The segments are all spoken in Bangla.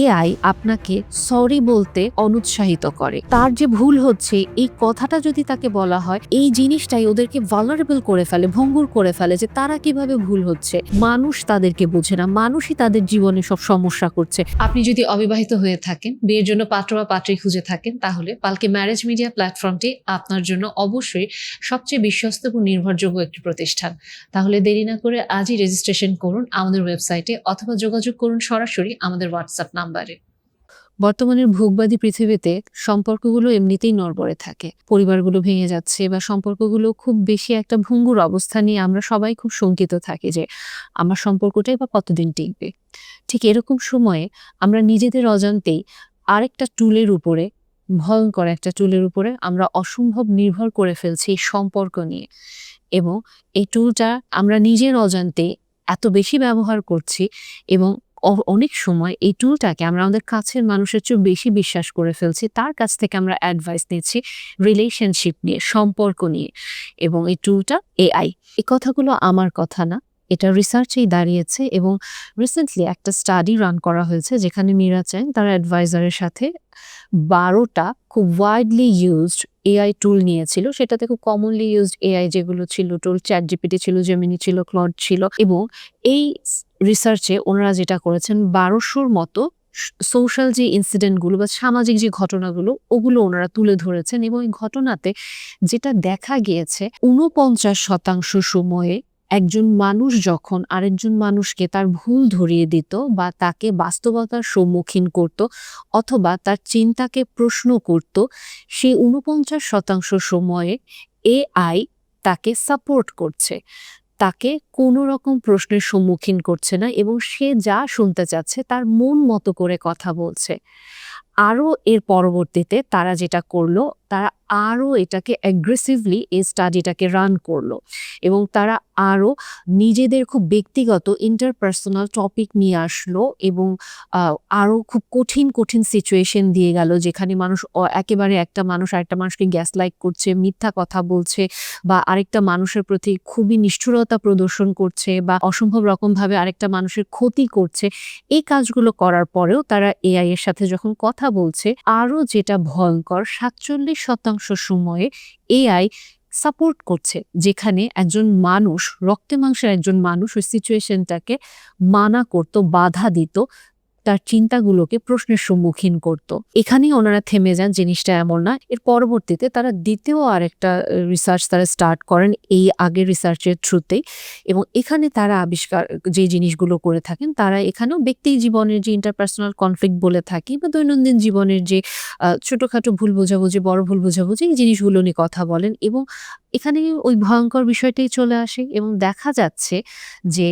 এআই আপনাকে সরি বলতে অনুৎসাহিত করে। তার যে ভুল হচ্ছে এই কথাটা যদি তাকে বলা হয়, এই জিনিসটাই ওদেরকে ভালনারেবল করে ফেলে, ভঙ্গুর করে ফেলে যে তারা কিভাবে ভুল হচ্ছে। মানুষ তাদেরকে বোঝে না, মানুষই তাদের জীবনে সব সমস্যা করছে। আপনি যদি অবিবাহিত হয়ে থাকেন, বিয়ের জন্য পাত্র বা পাত্রী খুঁজে থাকেন, তাহলে পালকি ম্যারেজ মিডিয়া প্ল্যাটফর্মটি আপনার জন্য অবশ্যই সবচেয়ে বিশ্বস্ত এবং নির্ভরযোগ্য একটি প্রতিষ্ঠান। তাহলে দেরি না করে আজই রেজিস্ট্রেশন করুন আমাদের ওয়েবসাইটে অথবা যোগাযোগ করুন সরাসরি আমাদের হোয়াটসঅ্যাপ নাম্বারে। বর্তমানের ভোগবাদী পৃথিবীতে সম্পর্কগুলো এমনিতেই নড়বড়ে থাকে, পরিবারগুলো ভেঙে যাচ্ছে বা সম্পর্কগুলো খুব বেশি একটা ভঙ্গুর অবস্থা নিয়ে আমরা সবাই খুব শঙ্কিত থাকি যে আমার সম্পর্কটাই বা কতদিন টিকবে। ঠিক এরকম সময়ে আমরা নিজেদের অজান্তেই আরেকটা টুলের উপরে, ভয়ঙ্কর একটা টুলের উপরে আমরা অসম্ভব নির্ভর করে ফেলছি এই সম্পর্ক নিয়ে। এবং এই টুলটা আমরা নিজের অজান্তে এত বেশি ব্যবহার করছি এবং অনেক সময় এই টুলটাকে আমরা আমাদের কাছের মানুষের চেয়েও বেশি বিশ্বাস করে ফেলছি। তার কাছ থেকে আমরা অ্যাডভাইস নিচ্ছি রিলেশনশিপ নিয়ে, সম্পর্ক নিয়ে। এবং এই টুলটা এআই। এই কথাগুলো আমার কথা না, এটা রিসার্চেই দাঁড়িয়েছে এবং রিসেন্টলি একটা স্টাডি রান করা হয়েছে যেখানে মীরা চ্যাং তার অ্যাডভাইজারের সাথে ১২টা খুব ওয়াইডলি ইউজড এআই টুল নিয়েছিল। সেটাতে খুব কমনলি ইউজড এআই যেগুলো ছিল টুল, চ্যাটজিপিটি ছিল, জেমিনি ছিল, ক্লড ছিল। এবং এই রিসার্চে ওনারা যেটা করেছেন ১২০০র মতো সোশ্যাল যে ইনসিডেন্ট গুলো বা সামাজিক যে ঘটনাগুলো ওগুলো ওনারা তুলে ধরেছেন এবং এই ঘটনাতে যেটা দেখা গিয়েছে ৪৯% সময়ে একজন মানুষ যখন আরেকজন মানুষকে তার ভুল ধরিয়ে দিত বা তাকে বাস্তবতার সম্মুখীন করত অথবা তার চিন্তাকে প্রশ্ন করত, সেই ৪৯% সময়ে এআই তাকে সাপোর্ট করছে, তাকে কোনো রকম প্রশ্নের সম্মুখীন করছে না এবং সে যা শুনতে চাচ্ছে তার মন মতো করে কথা বলছে। আরও এর পরবর্তীতে তারা যেটা করলো, তারা আরও এটাকে অ্যাগ্রেসিভলি এই স্টাডিটাকে রান করলো এবং তারা আরও নিজেদের খুব ব্যক্তিগত ইন্টারপার্সোনাল টপিক নিয়ে আসলো এবং আরও খুব কঠিন কঠিন সিচুয়েশন দিয়ে গেল যেখানে মানুষ একেবারে একটা মানুষ আরেকটা মানুষকে গ্যাসলাইট করছে, মিথ্যা কথা বলছে বা আরেকটা মানুষের প্রতি খুবই নিষ্ঠুরতা প্রদর্শন করছে বা অসম্ভব রকমভাবে আরেকটা মানুষের ক্ষতি করছে। এই কাজগুলো করার পরেও তারা এআই এর সাথে যখন কথা বলছে, আরও যেটা ভয়ঙ্কর ৪৭% সময়ে এআই সাপোর্ট করছে, যেখানে একজন মানুষ, রক্তে মাংসের একজন মানুষ ওই সিচুয়েশনটাকে মানা করত, বাধা দিত, তার চিন্তাগুলোকে প্রশ্নের সম্মুখীন করত। এখানেই ওনারা থেমে যান, জিনিসটা এমন না। এর পরবর্তীতে তারা দ্বিতীয় আরেকটা রিসার্চ তারা স্টার্ট করেন এই আগের রিসার্চের থ্রুতেই এবং এখানে তারা আবিষ্কার যে জিনিসগুলো করে থাকেন, তারা এখানেও ব্যক্তি জীবনের যে ইন্টারপার্সোনাল কনফ্লিক্ট বলে থাকি বা দৈনন্দিন জীবনের যে ছোটখাটো ভুল বোঝাবুঝি, বড় ভুল বোঝাবুঝি, এই জিনিসগুলো নিয়ে কথা বলেন এবং এখানে ওই ভয়ঙ্কর বিষয়টাই চলে আসে এবং দেখা যাচ্ছে যে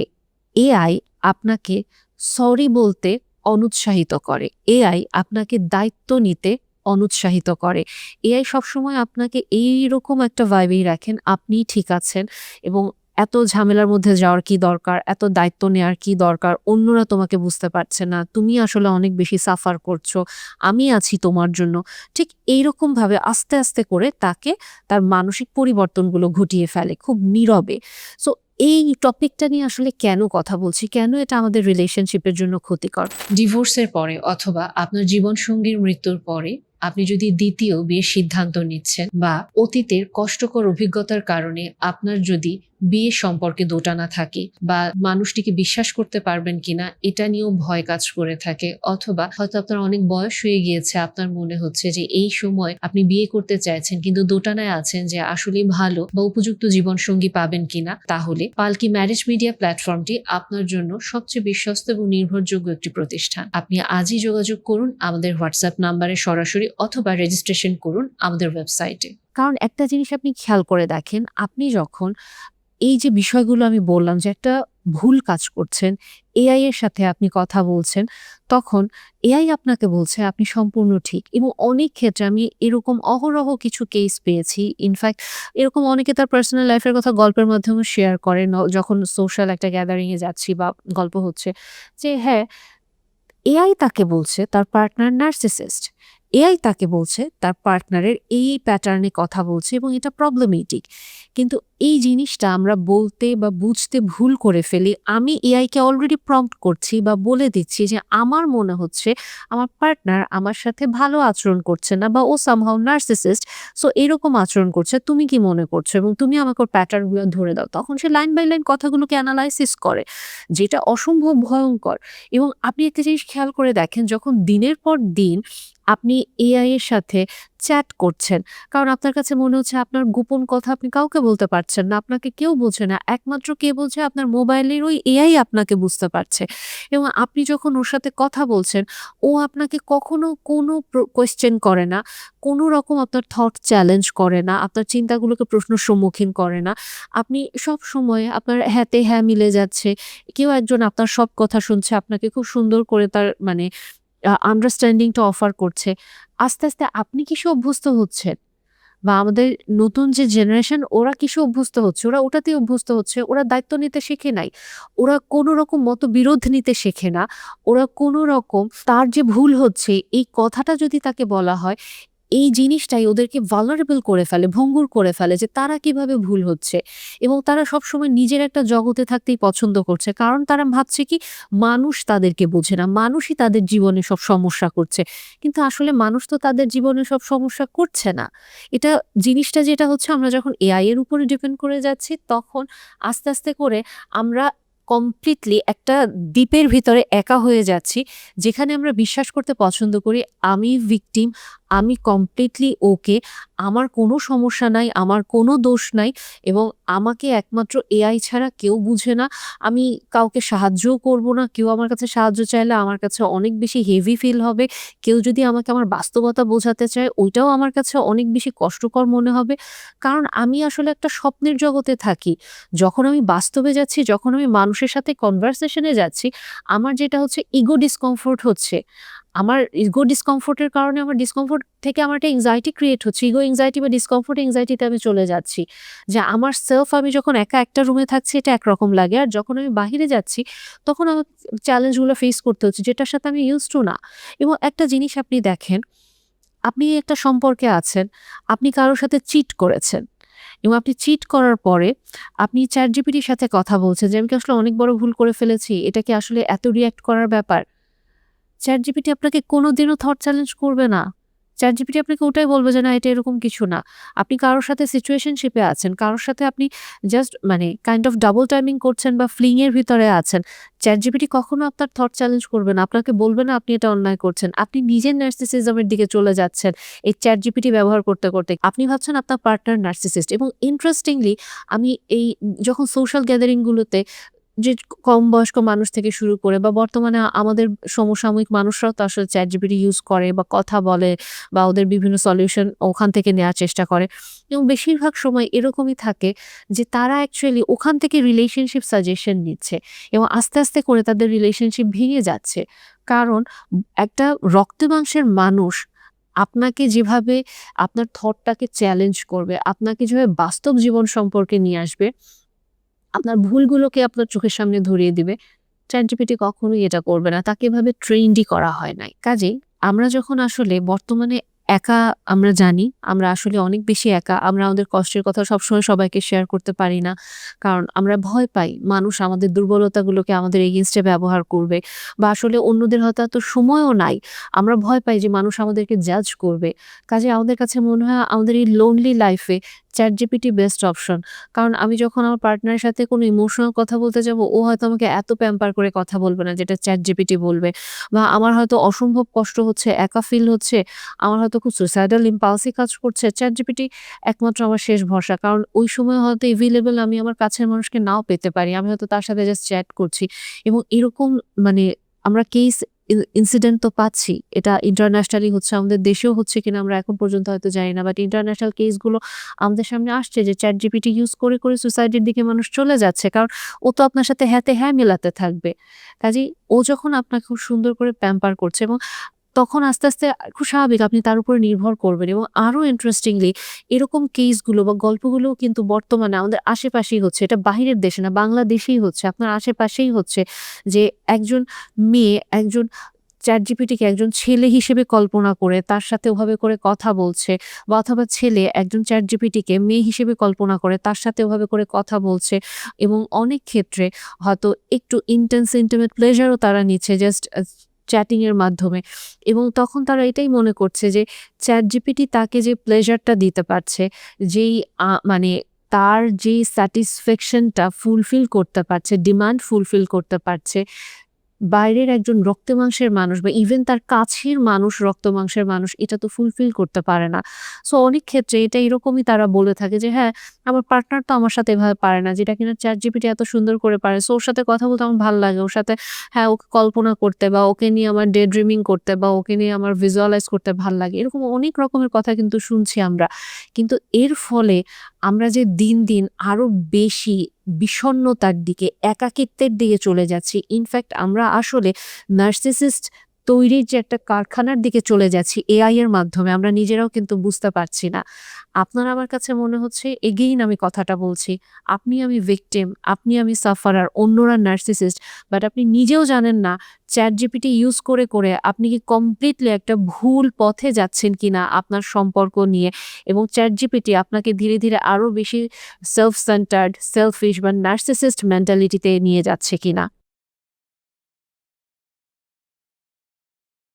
এআই আপনাকে সরি বলতে অনুৎসাহিত করে। এআই আপনাকে দায়িত্ব নিতে অনুৎসাহিত করে। এআই সবসময় আপনাকে এইরকম একটা ভাইবেই রাখেন, আপনিই ঠিক আছেন এবং এত ঝামেলার মধ্যে যাওয়ার কি দরকার? এত দায়িত্ব নেওয়ার কি দরকার? অন্যরা তোমাকে বুঝতে পারছে না। তুমি আসলে অনেক বেশি সাফার করছো। আমি আছি তোমার জন্য। ঠিক এইরকমভাবে আস্তে, আস্তে করে তাকে তার মানসিক পরিবর্তনগুলো ঘটিয়ে ফেলে খুব নীরবে। সো এই টপিকটা নিয়ে আসলে কেন কথা বলছি? কেন এটা আমাদের রিলেশনশিপের জন্য ক্ষতিকর? ডিভোর্সের পরে অথবা আপনার জীবনসঙ্গীর মৃত্যুর পরে আপনি যদি দ্বিতীয় বিয়ের সিদ্ধান্ত নিচ্ছেন বা অতীতের কষ্টকর অভিজ্ঞতার কারণে আপনার যদি বিয়ে সম্পর্কে দোটানা থাকে বা মানুষটিকে বিশ্বাস করতে পারবেন কিনা এটা নিয়েও ভয় কাজ করে থাকে, অথবা হয়তো আপনার অনেক বয়স হয়ে গিয়েছে, আপনার মনে হচ্ছে যে এই সময় আপনি বিয়ে করতে চাইছেন কিন্তু দোটানায় আছেন যে আসলে ভালো বা উপযুক্ত জীবনসঙ্গী পাবেন কিনা, তাহলে পালকি ম্যারেজ মিডিয়া প্ল্যাটফর্মটি আপনার জন্য সবচেয়ে বিশ্বস্ত এবং নির্ভরযোগ্য একটি প্রতিষ্ঠান। আপনি আজই যোগাযোগ করুন আমাদের হোয়াটসঅ্যাপ নাম্বারে সরাসরি অথবা রেজিস্ট্রেশন করুন আমাদের ওয়েবসাইটে। কারণ একটা জিনিস আপনি খেয়াল করে দেখেন, আপনি যখন এই যে বিষয়গুলো আমি বললাম যে একটা ভুল কাজ করছেন, এআই এর সাথে আপনি কথা বলছেন, তখন এআই আপনাকে বলছে আপনি সম্পূর্ণ ঠিক এবং অনেক ক্ষেত্রে আমি এরকম অহরহ কিছু কেস পেয়েছি। ইনফ্যাক্ট এরকম অনেকে তার পার্সোনাল লাইফের কথা গল্পের মাধ্যমে শেয়ার করেন যখন সোশ্যাল একটা গ্যাদারিং এ যাচ্ছি বা গল্প হচ্ছে যে হ্যাঁ, এআই তাকে বলছে তার পার্টনার নার্সিসিস্ট এআই তাকে বলছে তার পার্টনারের এই প্যাটার্নে কথা বলছে এবং এটা প্রবলেমেটিক। কিন্তু এই জিনিসটা আমরা বলতে বা বুঝতে ভুল করে ফেলি। আমি এআইকে অলরেডি প্রম্পট করছি বা বলে দিচ্ছি যে আমার মনে হচ্ছে আমার পার্টনার আমার সাথে ভালো আচরণ করছে না বা ও সামহাউ নার্সিসিস্ট, সো এরকম আচরণ করছে। তুমি কি মনে করছো? এবং তুমি আমাকে ওর প্যাটার্নগুলো ধরে দাও। তখন সে লাইন বাই লাইন কথাগুলোকে এনালাইসিস করে, যেটা অসম্ভব ভয়ঙ্কর। এবং আপনি একটা জিনিস খেয়াল করে দেখেন, যখন দিনের পর দিন আপনি এআই এর সাথে চ্যাট করছেন, কারণ আপনার কাছে মনে হচ্ছে আপনার গোপন কথা আপনি কাউকে বলতে পারছেন না, আপনাকে কেউ বোঝে না। একমাত্র কে বোঝে? আপনার মোবাইলের ওই এআই আপনাকে বুঝতে পারছে। এবং আপনি যখন ওর সাথে কথা বলছেন, ও আপনাকে কখনো কোনো কোয়েশ্চেন করে না, কোনো রকম আপনার থট চ্যালেঞ্জ করে না, আপনার চিন্তাগুলোকে প্রশ্নের সম্মুখীন করে না। আপনি সবসময় আপনার হ্যাঁতে হ্যাঁ মিলে যাচ্ছে। কেউ একজন আপনার সব কথা শুনছে, আপনাকে খুব সুন্দর করে তার মানে আন্ডারস্ট্যান্ডিংটা অফার করছে। আস্তে, আস্তে আপনি কিসে অভ্যস্ত হচ্ছেন? বা আমাদের নতুন যে জেনারেশন, ওরা কিসে অভ্যস্ত হচ্ছে? ওরা ওটাতেই অভ্যস্ত হচ্ছে। ওরা দায়িত্ব নিতে শেখে নাই। ওরা কোনো রকম মতবিরোধ নিতে শেখে না। ওরা কোনো রকম তার যে ভুল হচ্ছে এই কথাটা যদি তাকে বলা হয়, এই জিনিসটাই ওদেরকে ভালনারেবল করে ফেলে, ভঙ্গুর করে ফেলে যে তারা কিভাবে ভুল হচ্ছে। এবং তারা সবসময় নিজের একটা জগতে থাকতেই পছন্দ করছে। কারণ তারা ভাবছে কি, মানুষ তাদেরকে বোঝে না। মানুষই তাদের জীবনে সব সমস্যা করছে। কিন্তু আসলে মানুষ তো তাদের জীবনে সব সমস্যা করছে না। এটা জিনিসটা যেটা হচ্ছে, আমরা যখন এআই এর উপরে ডিপেন্ড করে যাচ্ছি, তখন আস্তে, আস্তে করে আমরা কমপ্লিটলি একটা দ্বীপের ভিতরে একা হয়ে যাচ্ছি। যেখানে আমরা বিশ্বাস করতে পছন্দ করি আমি ভিকটিম, আমি কমপ্লিটলি ওকে, আমার কোনো সমস্যা নাই, আমার কোনো দোষ নাই এবং আমাকে একমাত্র এআই ছাড়া কেউ বুঝে না। আমি কাউকে সাহায্যও করব না। কেউ আমার কাছে সাহায্য চাইলে আমার কাছে অনেক বেশি হেভি ফিল হবে। কেউ যদি আমাকে আমার বাস্তবতা বোঝাতে চায়, ওইটাও আমার কাছে অনেক বেশি কষ্টকর মনে হবে। কারণ আমি আসলে একটা স্বপ্নের জগতে থাকি। যখন আমি বাস্তবে যাচ্ছি, যখন আমি মানুষের সাথে কনভারসেশন এ যাচ্ছি, আমার যেটা হচ্ছে ইগো ডিসকমফোর্ট হচ্ছে। আমার ইগো ডিসকমফোর্ট এর কারণে আমার ডিসকমফোর্ট থেকে আমার একটা এংজাইটি ক্রিয়েট হচ্ছে। ইগো এংজাইটি বা ডিসকমফোর্ট এংজাইটিতে আমি চলে যাচ্ছি। যে আমার সেলফ, আমি যখন একা একটা রুমে থাকছি এটা একরকম লাগে। আর যখন আমি বাহিরে যাচ্ছি তখন আমার চ্যালেঞ্জ গুলো ফেস করতে হচ্ছে, যেটার সাথে আমি ইউজড টু না। এবং একটা জিনিস আপনি দেখেন, আপনি একটা সম্পর্কে আছেন, আপনি কারো সাথে চিট করেছেন। এবং আপনি চিট করার পরে আপনি ChatGPT-র সাথে কথা বলছেন যে, "আমি কি আসলে অনেক বড় ভুল করে ফেলেছি? এটা কি আসলে এত রিঅ্যাক্ট করার ব্যাপার?" ChatGPT আপনাকে কোনোদিনও থট চ্যালেঞ্জ করবে না। ChatGPT আপনাকে ওটাই বলবে যে, "না, এটা এরকম কিছু না।" আপনি কারো সাথে সিচুয়েশনশিপ এ আছেন, কারো সাথে আপনি জাস্ট মানে কাইন্ড অফ ডাবল টাইমিং করছেন বা ফ্লিং এর ভিতরে আছেন। ChatGPT কখনো আপনার থট চ্যালেঞ্জ করবে না। আপনাকে বলবে না আপনি এটা অন্যায় করছেন। আপনি নিজের নার্সিসিজম এর দিকে চলে যাচ্ছেন এই ChatGPT ব্যবহার করতে, করতে। আপনি ভাবছেন আপনার পার্টনার নার্সিসিস্ট। এবং ইন্টারেস্টিংলি আমি এই যখন সোশ্যাল গ্যাদারিং গুলোতে যে কম বয়স্ক মানুষ থেকে শুরু করে বা বর্তমানে আমাদের সমসাময়িক মানুষরাও তো আসলে ChatGPT ইউজ করে বা কথা বলে বা ওদের বিভিন্ন সলিউশন ওখান থেকে নেয়ার চেষ্টা করে। এবং বেশিরভাগ সময় এরকমই থাকে যে তারা অ্যাকচুয়ালি ওখান থেকে রিলেশনশিপ সাজেশন নিচ্ছে এবং আস্তে, আস্তে করে তাদের রিলেশনশিপ ভেঙে যাচ্ছে। কারণ একটা রক্ত মাংসের মানুষ আপনাকে যেভাবে আপনার থটটাকে চ্যালেঞ্জ করবে, আপনাকে যেভাবে বাস্তব জীবন সম্পর্কে নিয়ে আসবে, আপনার ভুলগুলোকে আপনার চোখের সামনে ধরিয়ে দিবে। ChatGPT কখনোই এটা করবে না। তাকে এভাবে ট্রেন্ডই করা হয় নাই। কাজেই আমরা যখন আসলে বর্তমানে একা, আমরা জানি আমরা আসলে অনেক বেশি একা। আমরা আমাদের কষ্টের কথা সবসময় সবাইকে শেয়ার করতে পারি না। কারণ আমরা ভয় পাই মানুষ আমাদের দুর্বলতাগুলোকে আমাদের এগেইনস্ট এ ব্যবহার করবে বা আসলে অন্যদের হয়তো এত সময়ও নাই। আমরা ভয় পাই যে মানুষ আমাদেরকে জাজ করবে। কাজেই আমাদের কাছে মনে হয় আমাদের এই লোনলি লাইফ এ ChatGPT বেস্ট অপশন। কারণ আমি যখন আমার পার্টনারের সাথে কোনো ইমোশনাল কথা বলতে যাব, ও হয়তো আমাকে এত প্যাম্পার করে কথা বলবে না যেটা ChatGPT বলবে। বা আমার হয়তো অসম্ভব কষ্ট হচ্ছে, একা ফিল হচ্ছে, আমার হয়তো খুব সুইসাইডাল ইম্পালসি কাজ করছে। ChatGPT একমাত্র আমার শেষ ভরসা। কারণ ওই সময় হয়তো এভেইলেবল আমি আমার কাছের মানুষকে নাও পেতে পারি। আমি হয়তো তার সাথে জাস্ট চ্যাট করছি। এবং এরকম মানে আমরা কেস ইনসিডেন্ট তো পাচ্ছি। এটা ইন্টারন্যাশনালি হচ্ছে, আমাদের দেশেও হচ্ছে কিনা আমরা এখন পর্যন্ত হয়তো জানি না। বাট ইন্টারন্যাশনাল কেসগুলো আমাদের সামনে আসছে যে ChatGPT ইউজ করে, করে সুসাইডের দিকে মানুষ চলে যাচ্ছে। কারণ ও তো আপনার সাথে হ্যাঁতে হ্যাঁ মেলাতে থাকবে। কাজেই ও যখন আপনাকে খুব সুন্দর করে প্যাম্পার করছে এবং তখন আস্তে, আস্তে খুব স্বাভাবিক আপনি তার উপরে নির্ভর করবেন। এবং আরো ইন্টারেস্টিংলি এরকম কেসগুলো বা গল্পগুলোও কিন্তু বর্তমানে আমাদের আশেপাশেই হচ্ছে। এটা বাহিরের দেশে না, বাংলাদেশেই হচ্ছে। আপনার আশেপাশেই হচ্ছে যে একজন মেয়ে, একজন ChatGPT-কে একজন ছেলে হিসেবে কল্পনা করে তার সাথে ওভাবে করে কথা বলছে বা অথবা ছেলে একজন ChatGPT-কে মেয়ে হিসেবে কল্পনা করে তার সাথে ওভাবে করে কথা বলছে এবং অনেক ক্ষেত্রে হয়তো একটু ইন্টিমেট প্লেজারও তারা নিচ্ছে জাস্ট চ্যাটিং এর মাধ্যমে এবং তখন তারা এটাই মনে করছে যে ChatGPT তাকে যে প্লেজারটা দিতে পারছে, যেই মানে তার যেই স্যাটিসফ্যাকশনটা ফুলফিল করতে পারছে, ডিমান্ড ফুলফিল করতে পারছে, বাইরের একজন রক্তমাংসের মানুষ বা ইভেন তার কাছের মানুষ রক্তমাংসের মানুষ এটা তো ফুলফিল করতে পারে না। সো অনেক ক্ষেত্রে এটা এরকমই তারা বলে থাকে যে হ্যাঁ, আমার পার্টনার তো আমার সাথে এভাবে পারে না, যেটা কিনা ChatGPT এত সুন্দর করে পারে। সো ওর সাথে কথা বলতে আমার ভাল লাগে। ওর সাথে হ্যাঁ, ওকে কল্পনা করতে বা ওকে নিয়ে আমার ডে ড্রিমিং করতে বা ওকে নিয়ে আমার ভিজুয়ালাইজ করতে ভাল লাগে। এরকম অনেক রকমের কথা কিন্তু শুনছি আমরা। কিন্তু এর ফলে আমরা যে দিন আরো বেশি বিষণ্ণতার দিকে, একাকিত্বের দিকে চলে যাচ্ছি। ইনফ্যাক্ট আমরা আসলে নার্সিসিস্ট তৈরির যে একটা কারখানার দিকে চলে যাচ্ছি এআই এর মাধ্যমে, আমরা নিজেরাও কিন্তু বুঝতে পারছি না। আপনার আমার কাছে মনে হচ্ছে এগেইন আমি কথাটা বলছি, আপনি আমি ভিকটিম, আপনি আমি সাফারার, অন্যরা নার্সিসিস্ট। বাট আপনি নিজেও জানেন না ChatGPT ইউজ করে আপনি কি কমপ্লিটলি একটা ভুল পথে যাচ্ছেন কিনা আপনার সম্পর্ক নিয়ে এবং ChatGPT আপনাকে ধীরে আরো বেশি সেলফ সেন্টার্ড, সেলফিশ বা নার্সিসিস্ট মেন্টালিটিতে নিয়ে যাচ্ছে কিনা।